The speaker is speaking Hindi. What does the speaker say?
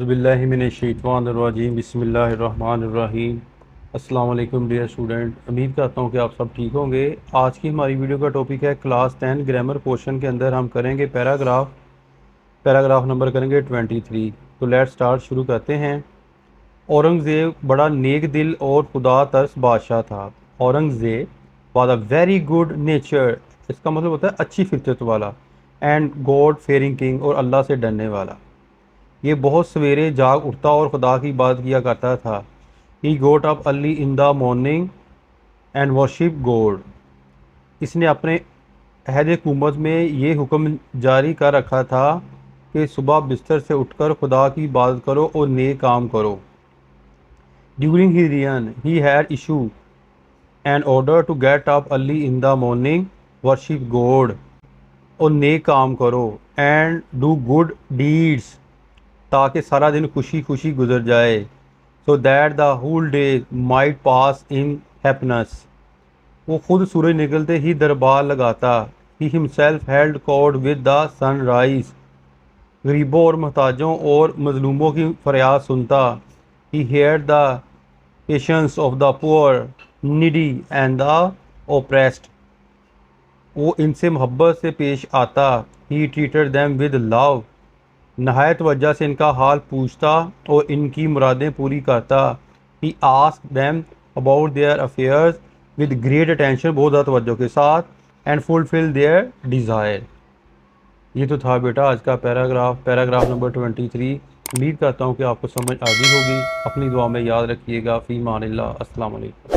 औज़ुबिल्लाहिमिनश्शैतानिर्रजीम बिस्मिल्लाहिर्रहमानिर्रहीम। अस्सलाम वालेकुम डियर स्टूडेंट, उम्मीद करता हूँ कि आप सब ठीक होंगे। आज की हमारी वीडियो का टॉपिक है क्लास 10 ग्रामर पोर्शन के अंदर हम करेंगे पैराग्राफ नंबर करेंगे 23। तो लेट्स स्टार्ट, शुरू करते हैं। औरंगज़ेब बड़ा नेक दिल और खुदा तरस बादशाह था। Aurangzeb was a very good nature, इसका मतलब होता है अच्छी फितरत वाला, एंड गॉड फेयरिंग किंग, और अल्लाह से डरने वाला। ये बहुत सवेरे जाग उठता और खुदा की बात किया करता था। He got up early in the morning and worship God. इसने अपने अहद हुकूमत में ये हुक्म जारी कर रखा था कि सुबह बिस्तर से उठकर खुदा की बात करो और नेक काम करो। During he reign he had issue an order to get up early in the morning, worship God, और नेक काम करो, एंड डू गुड डीड्स, ताकि सारा दिन खुशी खुशी गुजर जाए। So that the whole day might pass in happiness. वो खुद सूरज निकलते ही दरबार लगाता। He himself held court with the sunrise. गरीबों और महताजों और मजलूमों की फरियाद सुनता। He hear the patience of the poor, needy and the oppressed. वो इनसे मोहब्बत से पेश आता। He treated them with love. नहायत वजह से इनका हाल पूछता और इनकी मुरादें पूरी करता। He asked them about their affairs with great attention, बहुत ज़्यादा तवज्जो के साथ, एंड फुलफिल देयर डिज़ायर। ये तो था बेटा आज का पैराग्राफ नंबर 23। उम्मीद करता हूँ कि आपको समझ आ गई होगी। अपनी दुआ में याद रखिएगा। फ़ी मानिल्लाह। अस्सलाम वालेकुम।